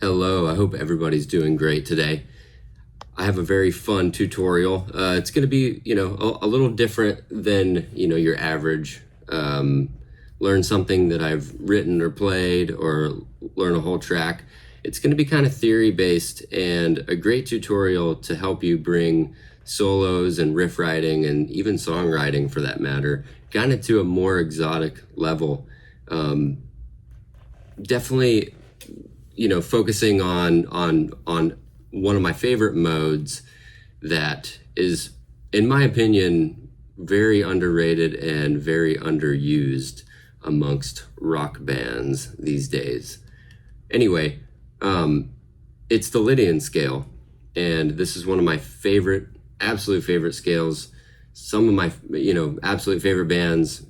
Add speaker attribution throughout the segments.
Speaker 1: Hello, I hope everybody's doing great today. I have a very fun tutorial. It's going to be, a little different than, your average learn something that I've written or played or learn a whole track. It's going to be kind of theory-based and a great tutorial to help you bring solos and riff writing and even songwriting, for that matter, kind of to a more exotic level. Definitely, focusing on one of my favorite modes that is, in my opinion, very underrated and very underused amongst rock bands these days. Anyway, it's the Lydian scale, and this is one of my absolute favorite scales. Some of my, absolute favorite bands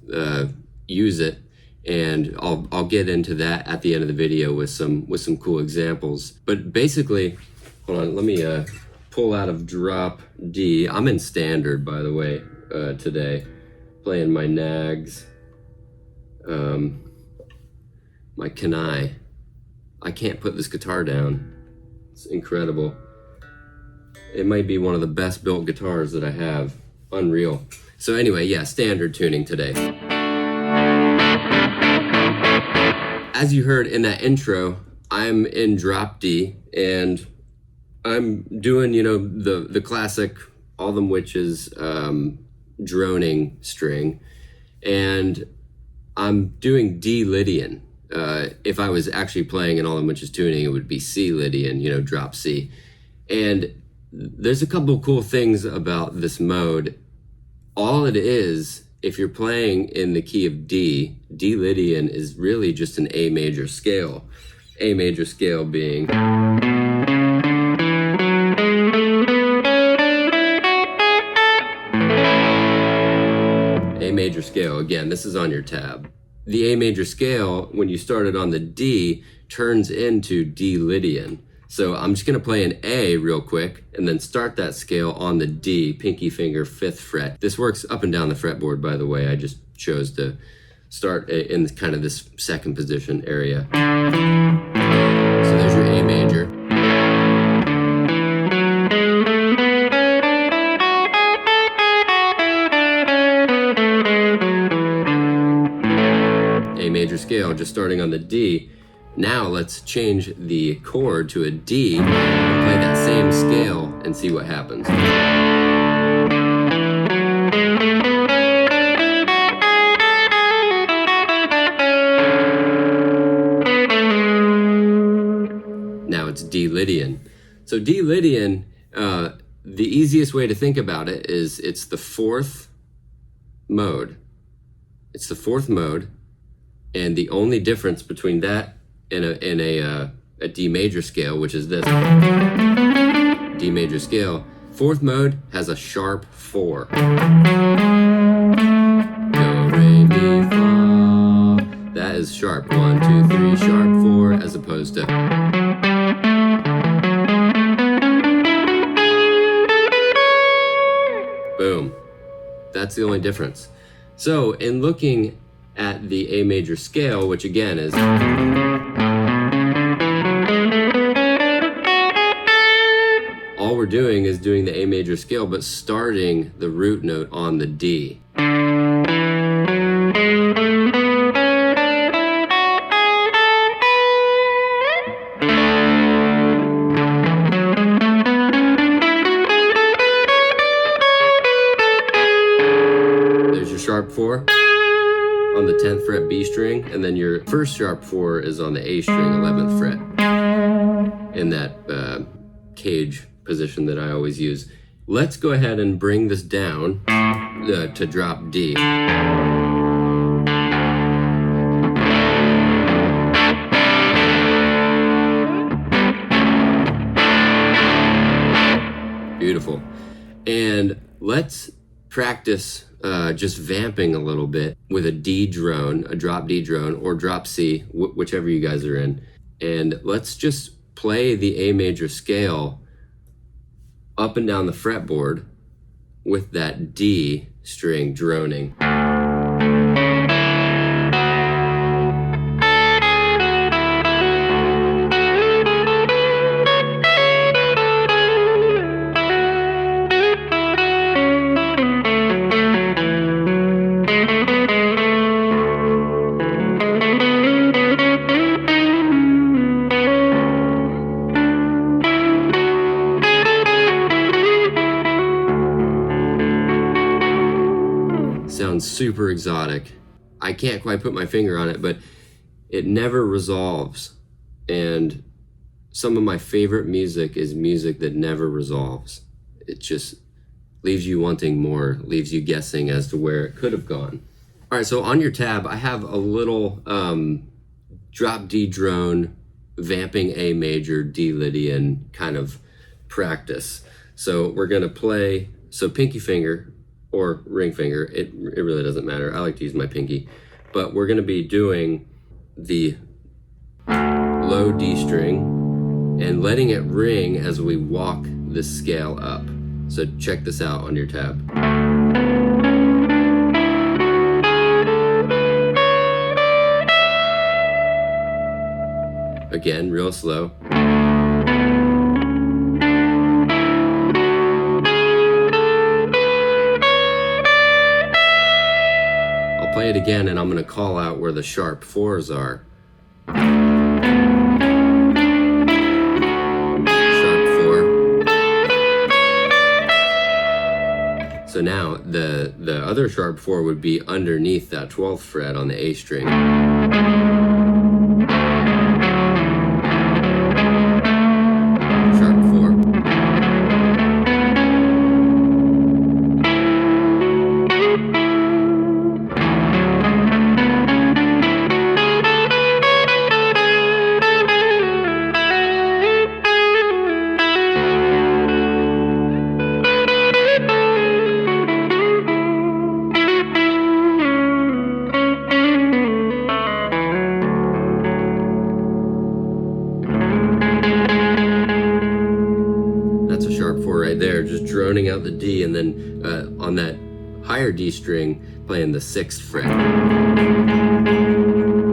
Speaker 1: use it, and I'll get into that at the end of the video with some cool examples. But basically, hold on, let me pull out of drop D. I'm in standard, by the way, today, playing my nags, my Kanai. I can't put this guitar down. It's incredible. It might be one of the best built guitars that I have. Unreal. So anyway, yeah, standard tuning today. As you heard in that intro, I'm in drop D, and I'm doing, the classic All Them Witches droning string, and I'm doing D Lydian. If I was actually playing an All Them Witches tuning, it would be C Lydian, drop C. And there's a couple cool things about this mode. All it is, if you're playing in the key of D, D Lydian is really just an A major scale. A major scale being A major scale. Again, this is on your tab. The A major scale, when you start it on the D, turns into D Lydian. So I'm just gonna play an A real quick and then start that scale on the D, pinky finger, 5th fret. This works up and down the fretboard, by the way. I just chose to start in kind of this second position area. So there's your A major. A major scale, just starting on the D. Now let's change the chord to a D and play that same scale and see what happens. Now it's D Lydian. So D Lydian, the easiest way to think about it is it's the 4th mode. It's the 4th mode, and the only difference between that and a D major scale, which is this D major scale, 4th mode has a sharp 4. Do, re, mi, fa. That is sharp 1, 2, 3, sharp 4, as opposed to boom. That's the only difference. So in looking at the A major scale, which again is all we're doing is doing the A major scale, but starting the root note on the D. There's your sharp 4 on the 10th fret B string, and then your first sharp 4 is on the A string, 11th fret, in that cage position that I always use. Let's go ahead and bring this down to drop D. Beautiful. And let's practice just vamping a little bit with a D drone, a drop D drone, or drop C, whichever you guys are in. And let's just play the A major scale up and down the fretboard with that D string droning. super exotic. I can't quite put my finger on it, but it never resolves. And some of my favorite music is music that never resolves. It just leaves you wanting more, leaves you guessing as to where it could have gone. All right, so on your tab, I have a little drop D drone, vamping A major, D Lydian kind of practice. So we're gonna play, so pinky finger or ring finger, it really doesn't matter. I like to use my pinky. But we're gonna be doing the low D string and letting it ring as we walk the scale up. So check this out on your tab. Again, real slow. I'll play it again and I'm gonna call out where the sharp fours are. So now the other sharp 4 would be underneath that 12th fret on the A string. Sharp 4. There, just droning out the D, and then on that higher D string, playing the 6th fret.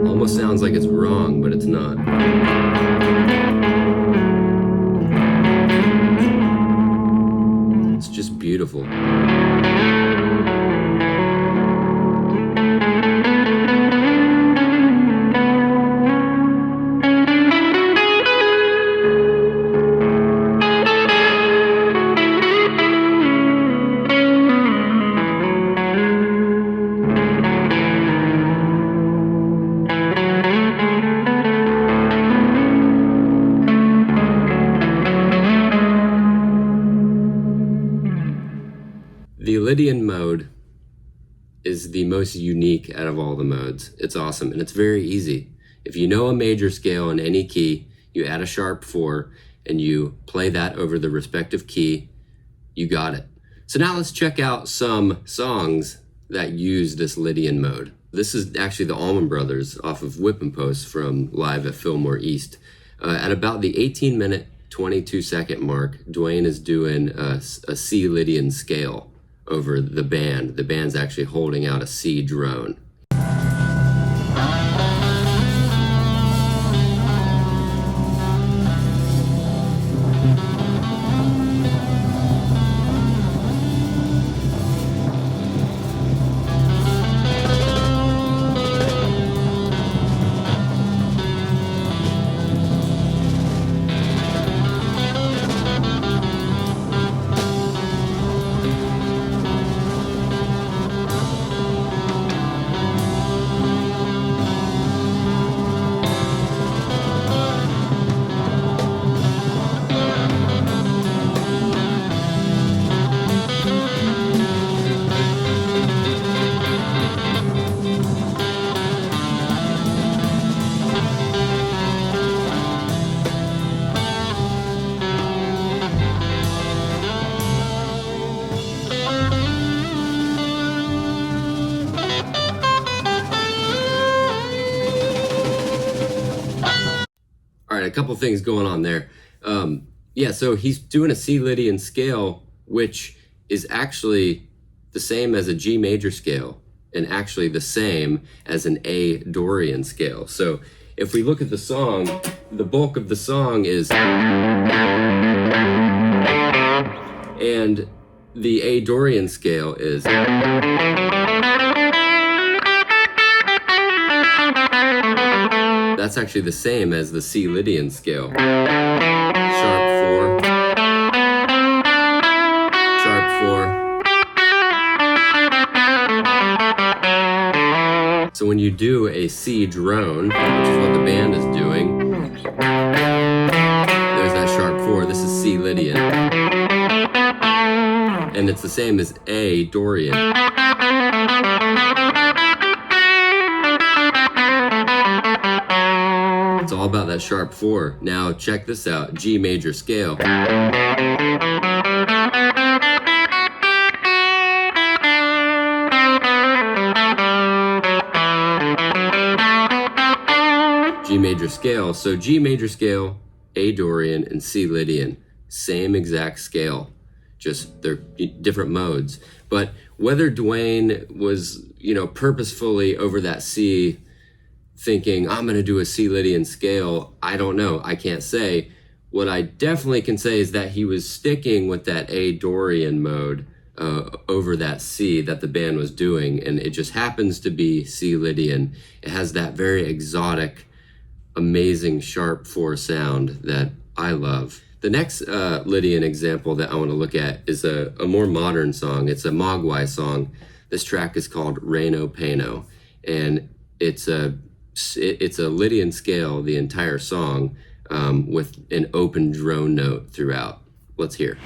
Speaker 1: Almost sounds like it's wrong, but it's not. It's just beautiful. The Lydian mode is the most unique out of all the modes. It's awesome, and it's very easy. If you know a major scale in any key, you add a sharp 4, and you play that over the respective key, you got it. So now let's check out some songs that use this Lydian mode. This is actually the Allman Brothers off of Whip and Post from Live at Fillmore East. At about the 18-minute, 22-second mark, Dwayne is doing a C Lydian scale over the band. The band's actually holding out a C drone. All right, a couple things going on there. Yeah, so he's doing a C Lydian scale, which is actually the same as a G major scale and actually the same as an A Dorian scale. So if we look at the song, the bulk of the song is, and the A Dorian scale is. That's actually the same as the C Lydian scale. Sharp 4, sharp 4, when you do a C drone, which is what the band is doing, there's that sharp 4. This is C Lydian. And it's the same as A Dorian. It's all about that sharp 4. Now check this out, G major scale. G major scale. So G major scale, A Dorian, and C Lydian. Same exact scale. Just they're different modes. But whether Dwayne was, purposefully over that C thinking, I'm going to do a C Lydian scale, I don't know. I can't say. What I definitely can say is that he was sticking with that A Dorian mode over that C that the band was doing. And it just happens to be C Lydian. It has that very exotic, amazing sharp 4 sound that I love. The next Lydian example that I want to look at is a more modern song. It's a Mogwai song. This track is called Reno Pano, and it's a Lydian scale, the entire song, with an open drone note throughout. Let's hear.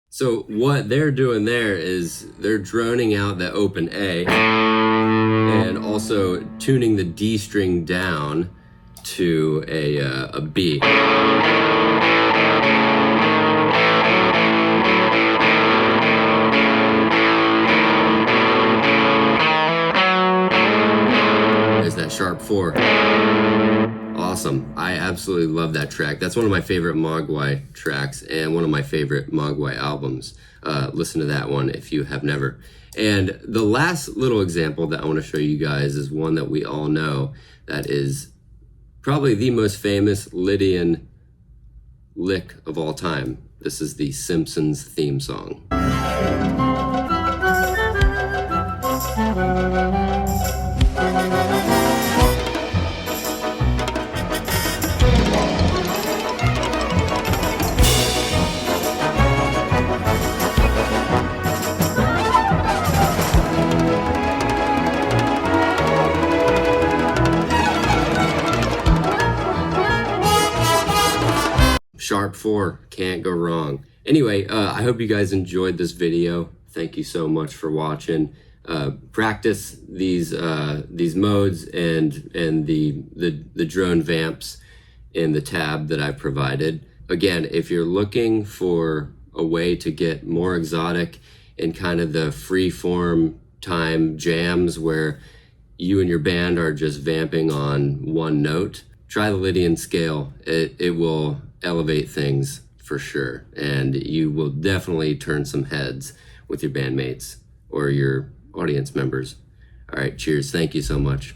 Speaker 1: So what they're doing there is they're droning out the open A and also tuning the D string down to a B. There's that sharp 4. Awesome. I absolutely love that track. That's one of my favorite Mogwai tracks and one of my favorite Mogwai albums. Listen to that one if you have never. And the last little example that I want to show you guys is one that we all know that is probably the most famous Lydian lick of all time. This is the Simpsons theme song. Sharp 4, can't go wrong. Anyway, I hope you guys enjoyed this video. Thank you so much for watching. Practice these modes and the drone vamps in the tab that I provided. Again, if you're looking for a way to get more exotic in kind of the free form time jams where you and your band are just vamping on one note, try the Lydian scale. It will elevate things for sure, and you will definitely turn some heads with your bandmates or your audience members. All right, cheers. Thank you so much.